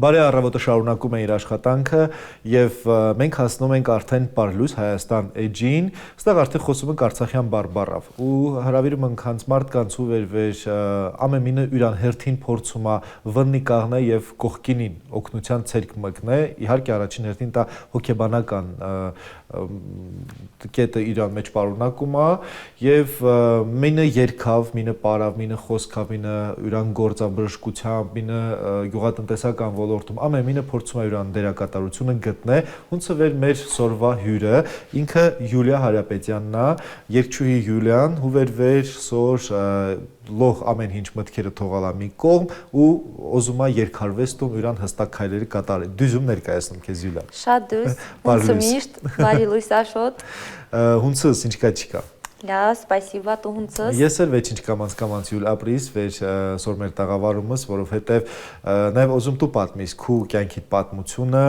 Բարի առավոտը շարունակում է իր աշխատանքը եւ մենք հասնում ենք արդեն Պարլույս Հայաստան էջին, այստեղ արդեն խոսում ենք արցախյան բարբառով ու հրավիրում ենք հանց մարդկանց ու վերվեր ամեն մինը իրան հերթին փորձում է վննի կաղնե եւ կողքինին օգնության ցերկ մեկնե, իհարկե առաջին հերթին դա հոգեբանական կետը իրան մեջ պարունակում է եւ մինը երկավ, մինը պարավ, մինը խոսքավ, մինը իրան գործաբժշկությամբ, մինը գյուղատնտեսական ոլորտում ամեն մինը փորձում է իրան դերակատարությունը գտնե, ոնց վեր մեր սորվա հյուրը ինքը Յուլիա Հարապետյանն է, երգչուհի Յուլիան, հուվեր սոր լող ամեն ինչ մտքերը թողալա մի կողմ ու ուզում է երկարվեստում իրան հստակ քայլերի կատարել։ Դյուզում ներկայացնում քեզ Յուլիա։ Շատ դուս, ոնց միշտ, բարի լույս Աշոտ։ Հունցս ինչքա չկա։ Լավ, спасибо, դու հունցս։ Ես էլ վեճ ինչ կամանց Յուլ ապրիս, վեճ սոր մեր տաղավարումս, որովհետև նաև ուզում դու պատմիս քու կյանքիդ պատմությունը,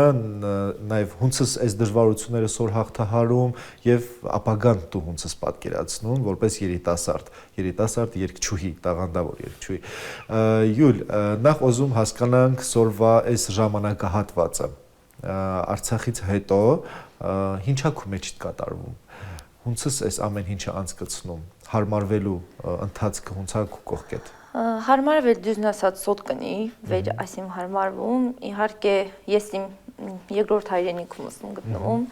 նաև հունցս այս դժվարությունները սոր հաղթահարում եւ ապագան դու հունցս պատկերացնում որպես երիտասարդ երգչուհի, տաղանդավոր երգչուհի։ Յուլ, նախ ուզում հասկանանք սորվա այս ժամանակահատվածը։ Արցախից հետո ինչա քու մեջիդ կատարվում։ Հունցս այս ամեն ինչը անցկացնում, հարմարվելու ընթացքը հունցա քու կողքեդ։ Հարմարվել դյուզն ասած սոտ կնի, վեր այսիմ հարմարվում, իհարկե ես իմ երկրորդ հայրենիքում եմ գտնվում։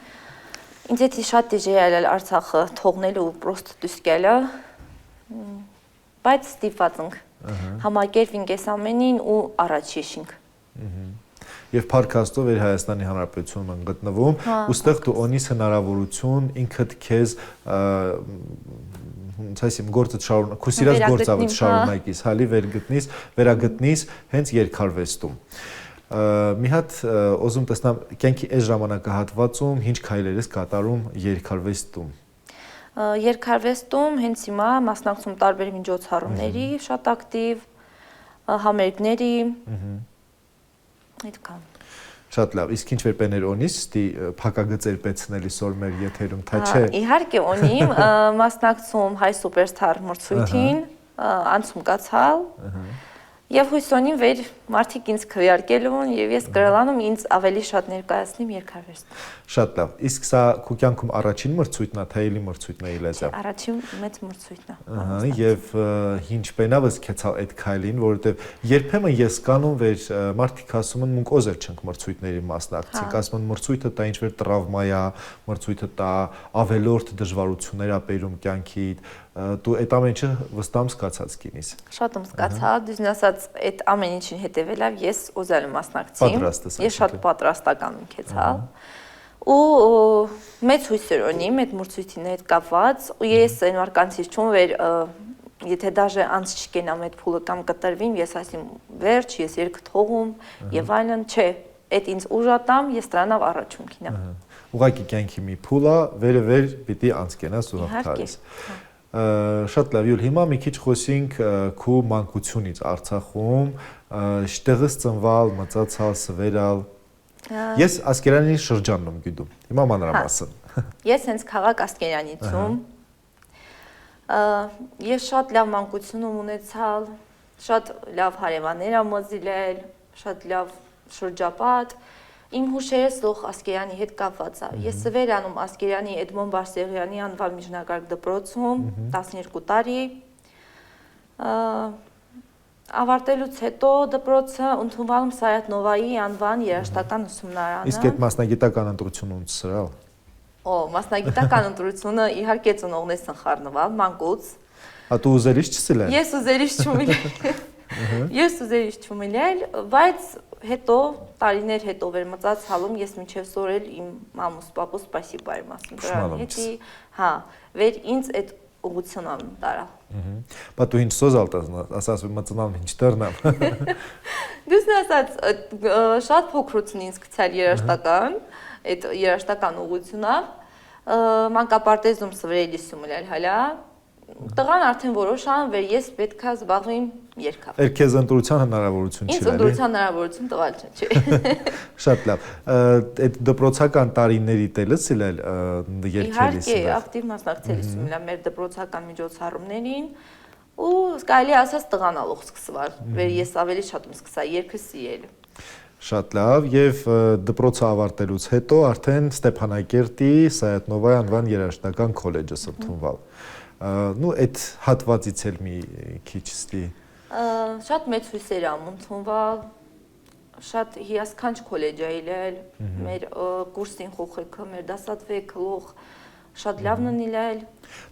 Ինձ էդի շատ դժվար է Արցախը թողնելու ու պրոստ դուսկելը, բայց ստիպված ենք համակերպենք այս ամենին ու առաջ եշինք։ Եվ Փարքաստով էր Հայաստանի Հանրապետությունում գտնվում, ուստեղ դու ունես հնարավորություն ինքդ քեզ ասեմ գործը շարունակ, քո սիրած գործավը շարունակես, հալի վերագտնես հենց երկարվեստում։ Մի հատ ուզում տեսնամ կյանքի այս ժամանակահատվածում ինչ քայլեր ես կատարում երկարվեստում։ Երկարվեստում հենց հիմա մասնակցում տարբեր միջոցառումների, շատ ակտիվ համերգների Այդքան։ Շատ լավ, իսկ ինչ որ բաներ ունիս, ստի փակագծեր պեցնելի սոր մեր եթերում, թե չէ։ Իհարկե ունիմ, մասնակցում հայ սուպերստար մրցույթին, անցում կացալ։ Եվ հույսոնին վեր մարդիկ ինձ քվեարկելու են եւ ես գրալանում ինձ ավելի շատ ներկայացնեմ երկարվեստում։ Շատ լավ։ Իսկ սա քո կյանքում առաջին մրցույթն է, թե էլի մրցույթն է իլեզա։ Առաջին մեծ մրցույթն է։ Եվ ինչ բենավս քեցալ այդ քայլին, որովհետեւ երբեմն ես կանում վեր մարդիկ ասում են մունք օզեր չենք մրցույթների մասնակցենք, ասում են մրցույթը դա ինչ որ տրավմա է, մրցույթը դա ավելորդ դժվարություններ է բերում կյանքիդ։ Դու այդ ամենը վստահ զգացած կինիս։ Շատ եմ զգացած, դուք ասած այդ ամեն ինչին հետևելով ես ուզել եմ մասնակցեմ։ Ես շատ պատրաստական եմ քեցալ։ Ու մեծ հույսեր ունիմ այդ մրցույթին հետ կապված, ու ես այն մարկանցից չում վեր եթե դաժե անց չկենամ այդ փուլը կամ կտրվին, ես ասեմ վերջ, ես երգ թողում եւ այլն, չէ, այդ ինձ ուժատամ, ես դրանով առաջում կինամ։ Ուղղակի կյանքի մի փուլ է, վեր պիտի անց կենաս ու հաղթարես։ Շատ լավ, Յուլ, հիմա մի քիչ խոսենք քո մանկությունից Արցախում, շտեղից ծնվալ, մծացալ, սվերալ։ Ես Ասկերանի շրջանն եմ գիտում։ Հիմա մանրամասն։ Ես հենց քաղաք Ասկերանիցում։ Ես շատ լավ մանկություն ունեցալ, շատ լավ հարևաններ եմ մզիլել, շատ լավ շրջապատ։ Իմ հուշերս լող Ասկերանի հետ կապված է։ Ես սվերանում Ասկերանի Էդմոն Բարսեղյանի անվան միջնակարգ դպրոցում 12 տարի ավարտելուց հետո դպրոցը ընդունվել եմ Սայաթ Նովայի անվան երաժշտական ուսումնարանը։ Իսկ այդ մասնագիտական ընտրությունը ոնց սրալ։ Մասնագիտական ընտրությունը իհարկե ծնողներս են խառնվել մանկուց։ Դու ուզելիս չսիլել։ Ես ուզելիս չումիլել։ Ես ուզելիս չումիլել, բայց հետո տարիներ հետո վերմծացալում ես մինչև սորել իմ մամուս պապուս սպասիբա եմ ասում դրան հետի, հա, վեր ինձ այդ ուղղությունն եմ տարալ։ Բա դու ինչ սոզալ ասած մծնալ ինչ դեռնամ։ Դուս ասած շատ փոքրուց ինձ գցալ երաժշտական, այդ երաժշտական ուղղությունա, մանկապարտեզում սվերելիս ումել հալա։ Տղան արդեն որոշան, որ ես պետք է զբաղվեմ երգով։ Քեզ ընտրության հնարավորություն չի եղել։ Ինձ ընտրության հնարավորություն տվել չէ։ Շատ լավ։ Այդ դպրոցական տարիների տելս իլել երգելիս։ Իհարկե, ակտիվ մասնակցելիս ումելա մեր դպրոցական միջոցառումներին ու կարելի ասած տղանալով սկսվել, որ ես ավելի շատ եմ սկսա երգը սիրել։ Շատ լավ եւ դպրոցը ավարտելուց հետո արդեն Ստեփանակերտի Սայաթնովայի անվան երաժշտական քոլեջը ընդունվավ։ Ну այդ հատվածից էլ մի քիչ ստի։ Շատ մեծ հույսեր ամ ընդունվալ, շատ հիասքանչ քոլեջ այլել, մեր կուրսին խոխեքը, մեր դասատվեքը լող շատ լավն ունիլել։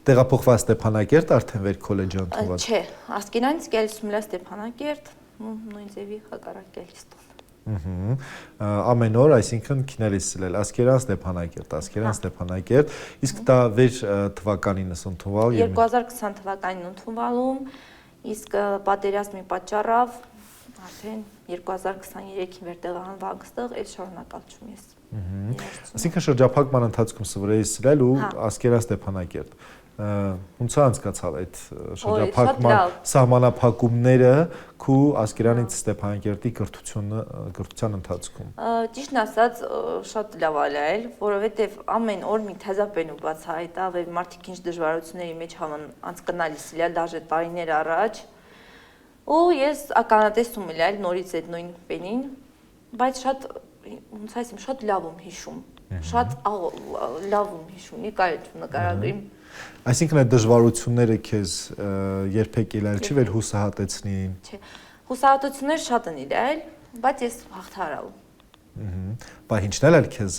Տեղափոխված Ստեփանակերտ արդեն վեր քոլեջը ընդունված։ Չէ, ասկինանից գալիս մլա Ստեփանակերտ, նույն ձևի հակառակ գալիս տուն։ Ամեն օր, այսինքն քիներիս սլել, ասկերան Ստեփանակերտ, իսկ դա վեր թվականինս ընդունվալ 2020 թվականին ընդունվալում, իսկ պատերազմի պատճառով արդեն 2023-ին վերտեղահանվակ ստեղ էլ շարունակալ չում ես։ Այսինքն շրջափակման ընթացքում սովորեի սլել ու ասկերան Ստեփանակերտ։ Ոնց անցկացավ այդ շրջափակման սահմանափակումները քու ասկերանից Ստեփանակերտի կրթության ընթացքում։ Ճիշտն ասած շատ լավ ալել, որովհետև ամեն օր մի թեզապեն ու բացահայտավ եւ մարդիկ ինչ դժվարությունների մեջ հավան անցկնալիս իլալ դաժե տարիներ առաջ։ Ու ես ականատեսում իլալ նորից այդ նույն պենին, բայց շատ ոնց ասեմ, շատ լավում հիշում, շատ լավում հիշում, նկարագրիմ։ Այսինքն այդ դժվարությունները քեզ երբեք իլալ չի վեր հուսահատեցնին։ Չէ, հուսահատություններ շատ են իլալ, բայց ես հաղթահարալ։ Բա ինչն էլ քեզ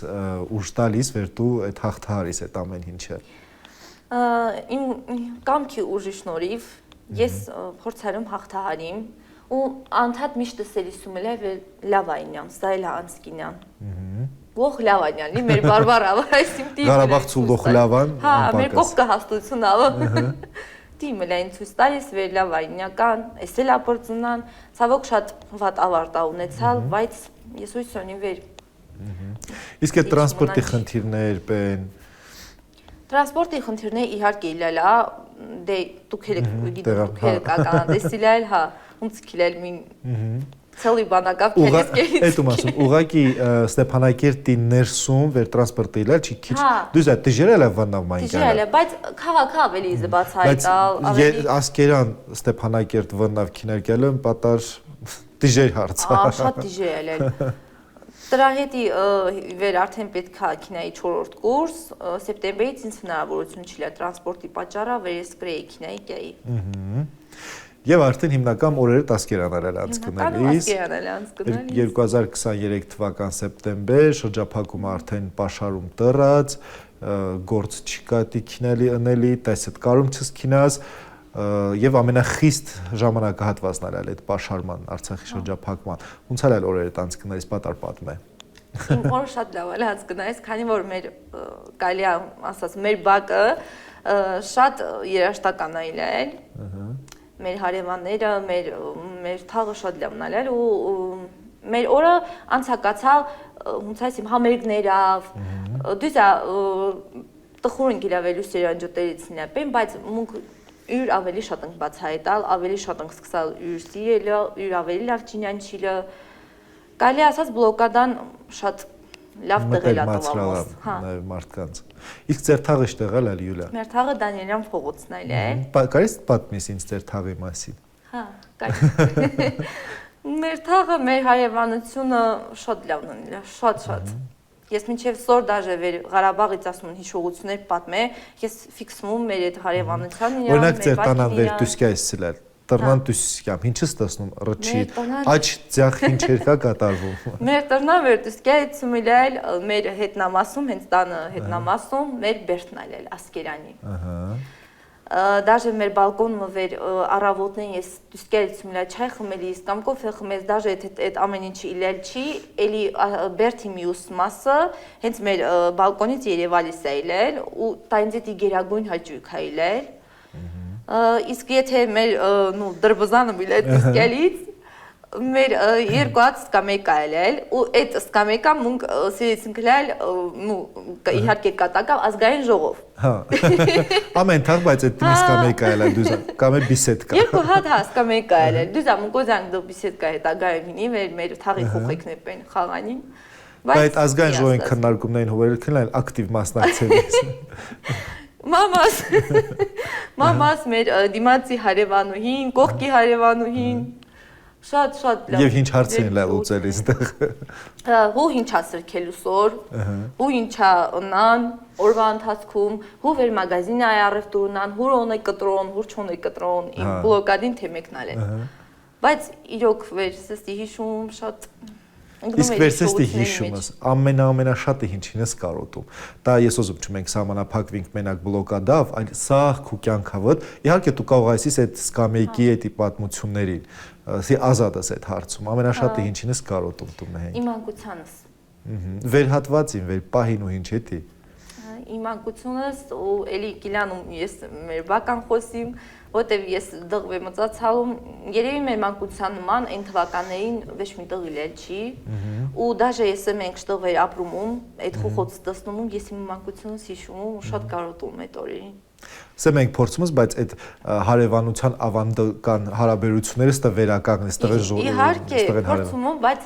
ուժ տալիս վեր դու այդ հաղթահարիս այդ ամեն ինչը։ Իմ կամքի ուժի շնորհիվ ես փորձարում հաղթահարիմ ու անդադ միշտ սելիսում էլ լավ այնյամ, սա էլ անցկինան։ Ող լավանյանի մեր բարբարավ, այսիմ տիմ։ Ղարաբաղցու լող լավան։ Հա, մեր կողքը հաստություն ալը։ Տիմը լայն ցույց տալիս վեր լավանյական, էսել ապորձնան, ցավոք շատ վատ ավարտա ունեցալ, բայց ես հույս ունեմ վեր։ Իսկ այդ տրանսպորտի խնդիրներ բեն։ Տրանսպորտի խնդիրները իհարկե իլալա, դե դուք եք ականատեսիլալ, հա, ոնց քիլել մին Ցելի բանակապ քերես կերից։ Էդում ասում, ուղղակի Ստեփանակերտի ներսում վեր տրանսպորտը իլալ չի քիչ։ Դուզ է դժերել է վանավ մայնկալը։ Դժերել է, բայց քաղաքը ավելի զբացայտալ, ավելի ասկերան Ստեփանակերտ վանավ քիներկելը պատար դժեր հարց։ Շատ դժերել է։ Դրա հետի վեր արդեն պետք է քինայի 4-րդ կուրս, սեպտեմբերից ինձ հնարավորություն չիլա տրանսպորտի պատճառով վեր ես գրեի քինայի գայի։ Եվ արդեն հիմնական օրերը տասկերանալ անցկնելիս 2023 թվական սեպտեմբեր շրջափակումը արդեն պաշարում տրած, գործ չկատի քինելի ընելի, տեսդ կարում չսքինաս եւ ամենախիստ ժամանակահատվածն էր այդ պաշարման Արցախի շրջափակման։ Ոնց էր օրերը անցկնելիս պատար պատմե։ Իմ օրը շատ լավ էր անցկնելիս, քանի որ մեր կարելի է ասած մեր բակը շատ երաժշտական այլ մեր հարևանները, մեր թաղը շատ լավն ալել ու մեր օրը անցակացալ ոնց ասեմ համերգներով, դուզա տխուրին գիրավելու սերանջոտերից նապեն, բայց մունք յուր ավելի շատ ենք բացահայտալ, ավելի շատ ենք սկսալ յուր սիրելը, յուր ավելի լավ ճինանչիլը, կարելի ասած բլոկադան շատ լավ տեղել ատվալոս, հա։ Նաև մարդկանց։ Իսկ ձեր թաղը իշտեղալ ալ Յուլիա։ Մեր թաղը Դանիելյան փողոցն այլ է։ Կարես պատմես ինձ ձեր թաղի մասին։ Հա, կարելի։ Մեր թաղը, մեր հարևանությունը շատ լավն է, շատ։ Ես մինչև սոր դաժե վեր Ղարաբաղից ասում են հիշողություններ պատմե, ես ֆիքսում մեր այդ հարևանության իրան, օրինակ ձեր տանան վեր դուսկա ես սլել։ Տրնան դուսկամ, ինչը ստացնում ռչի, աչ ձախ ինչեր կա կատարվում։ Մեր տրնան վեր դուսկայից սումիլել, մեր հետնամասում, հենց տանը հետնամասում, մեր բերտնալ էլ ասկերանի։ Դաժե մեր բալկոնը վեր առավոտներին ես դուսկայից սումիլել չայ խմելիս, կամ կոֆե խմես, դաժե այդ ամեն ինչը իլել չի, էլի բերթի մյուս մասը, հենց մեր բալկոնից երևալիս է իլել, ու տայնձետի գերագույն հաճույք է իլել։ Իսկ եթե մեր դրբզանը միլ այդ դուսկելից, մեր երկու հատ սկամեկա էլ ու այդ սկամեկա մունք սիրեցին կլալ իհարկե կատակավ ազգային ժողով։ Հա, ամեն թաղ, բայց այդ սկամեկա էլ դուզա, կամ է բիսետկա։ Երկու հատ հա սկամեկա էլ, դուզա մունկոզանք դու բիսետկա հետ ագարին հինի, մեր թաղի խոխեքն է պեն խաղանին։ Բայց ազգային ժողովին քննարկումներին հովերել քննել ակտիվ մասնակցելիս։ Մամաս մեր դիմացի հարևանուհին, կողքի հարևանուհին, Շատ լավ։ Եվ ինչ հարց են լուծել այստեղ։ Հու ինչա սրքելու սոր, հու ինչա նան, օրվա ընթացքում, հու վեր մագազին այ առևտուրնան, հու օնե կտրոն, հու չոնե կտրոն, իմ բլոկադին թեմեկնալ է։ Բայց իրոք վեր սստի հիշում շատ Իսկ վերցեստի հիշումս ամենաշատը ինչին ես կարոտում։ Դա ես ուզում չունենք սահմանափակվենք մենակ բլոկադավ, այլ սաղ քու կյանքավդ։ Իհարկե դու կարող ես այդ սկամեյկի այդ պատմություններին, սի ազատս այդ հարցում։ Ամենաշատը ինչին ես կարոտում դու մեհեն։ Իմ անկությանս։ Վերհատվածին, վեր պահին ու ինչ էտի։ Իմ անկությունս ու էլի գիլանում ես մեր բական խոսիմ, որտեվ ես դղվե մծացալում, երևի մեր մանկության նման այն թվականներին ոչ մի տեղ իլել չի, ու դաժե ես մենք շտղվեր ապրումում, այդ խոխոց տեսնում, ես իմ մանկությունս հիշում ու շատ կարոտում այդ օրերին։ Սա մենք փորձում ենք, բայց այդ հարևանության ավանդական հարաբերությունները ստը վերականգնեն, ստեղ ժողովուրդը։ Իհարկե, փորձում եմ, բայց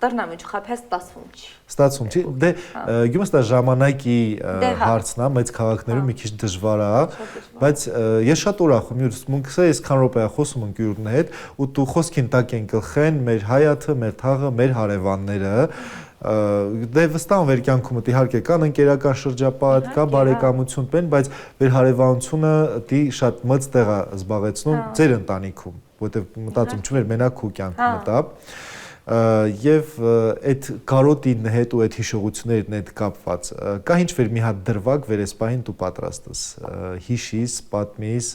տրնամիջ խափես ստացվում չի։ Ստացվում չի։ Դե գումս դա ժամանակի հարցն է, մեծ քաղաքներում մի քիչ դժվար է, բայց ես շատ ուրախ եմ, յուր մունքսը այսքան րոպե խոսում ենք յուրն հետ, ու դու խոսքին տակ են գլխեն մեր հայաթը, մեր թաղը, մեր հարևանները։ Դե վստահ եմ վեր կյանքում իհարկե կան ընկերական շրջապատ, կա բարեկամություն պեն, բայց վեր հարևանությունը դի շատ մեծ տեղ է զբաղեցնում ձեր ընտանիքում, որտեղ մտածում չուներ մենակ քու կյանքը մտա։ Եվ այդ կարոտին հետ ու այդ հիշողություններն հետ կապված կա ինչ-որ մի հատ դրվագ վեր այս պահին դու պատրաստ ես հիշիս, պատմիս,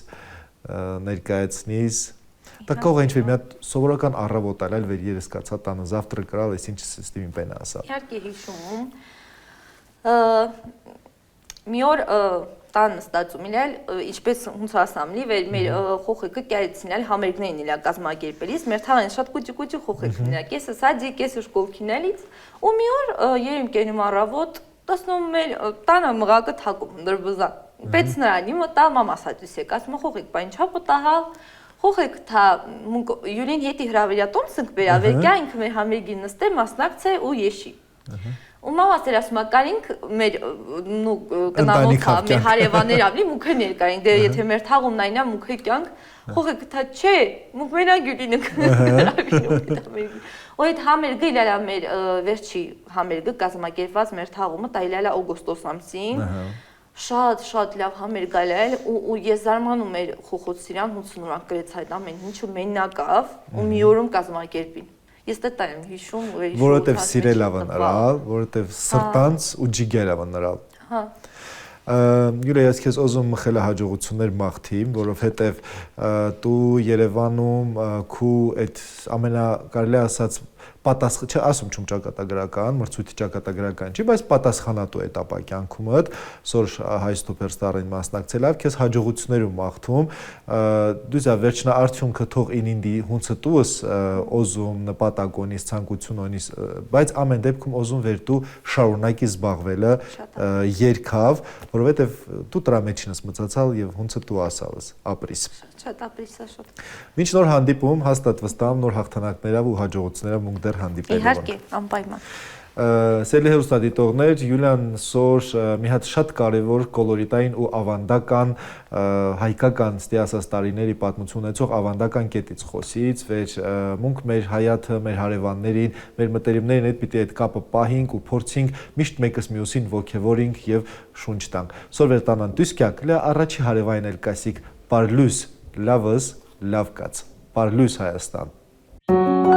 ներկայացնիս Դա կարող է ինչ-որ մի հատ սովորական առավոտ այլ վեր երես կացա տանը завтра կրալ ես ինչ սիստեմին պեն ասա։ Իհարկե հիշում։ Մի օր տանը ստացում ինել, ինչպես հունց ասամ լի, վեր մեր խոխեկը կայացնել համերգներին իլա կազմակերպելիս, մեր թաղեն շատ կուճի խոխեք իլա, կեսը սադի, կեսը շկոլ քինելից, ու մի օր երեմ կենում առավոտ, տեսնում մեր տանը մղակը թակում դրբզա։ Բայց նրանի մտա մամաս հատուս եք, ասում խոխեք, բա ինչա պտահալ Խոխեք թա յուրին հետի հրավիրատոմ սնք վերավերկյա ինքը մեր համերգի նստե մասնակցե ու եշի։ Ու մամաս էր ասում ակարինք մեր կնամոթա մեր հարևաններ ավլի մուքը ներկային դե եթե մեր թաղումն այնա մուքը կյանք խոխեք թա չէ մուք մենակ յուրինք հրավիրում ու այդ համերգը իլալա մեր վերջի համերգը կազմակերպված մեր թաղումը դա իլալա օգոստոս ամսին Շատ լավ համերգ այլ ու ես զարմանում էր խոխոցիրան 50 օրակ գրեց այդ ամեն ինչը մենակավ ու մի օրում կազմակերպին։ Ես դա եմ հիշում ու հիշում։ Որովհետև սիրել ավ նրալ, որովհետև սրտանց ու ջիգեր ավ նրալ։ Հա։ Յուրա ես քեզ ուզում մխել հաջողություններ մաղթիմ, որովհետև դու Երևանում քու այդ ամենակարելի ասած պատասխան, չէ, ասում չում ճակատագրական, մրցույթի ճակատագրական չի, բայց պատասխանատու էտապա կյանքումդ, սոր հայ սուպերստարին մասնակցել ավ, քեզ հաջողություններ ու մաղթում, դու զա վերջնա արդյունքը թող ինինդի հունցը տուս օզում նպատակոնից ցանկությունոնից, բայց ամեն դեպքում օզում վեր դու շարունակի զբաղվելը երկավ, որովհետև դու դրա մեջինս մծացալ եւ հունցը դու ասալս ապրիս։ Շատ ապրիսա շատ։ Մինչ նոր հանդիպում հաստատ վստահ նոր հաղթանակներով ու հաջողություններով մունք դեռ հանդիպելու։ Իհարկե, անպայման։ Սիրելի հեռուստադիտողներ, Յուլիան սոր մի հատ շատ կարևոր կոլորիտային ու ավանդական հայկական ստիասած տարիների պատմություն ունեցող ավանդական կետից խոսից, վեր մունք մեր հայաթը, մեր հարևաններին, մեր մտերիմներին հետ պիտի այդ կապը պահինք ու փորձինք միշտ մեկս մյուսին ոգևորենք եւ շունչ տանք։ Սոր վեր տանան դուսկյակ, լա առաջի հարևանն էլ կասիկ Պարլյուս լավս լավ կաց Պարլյուս Հայաստան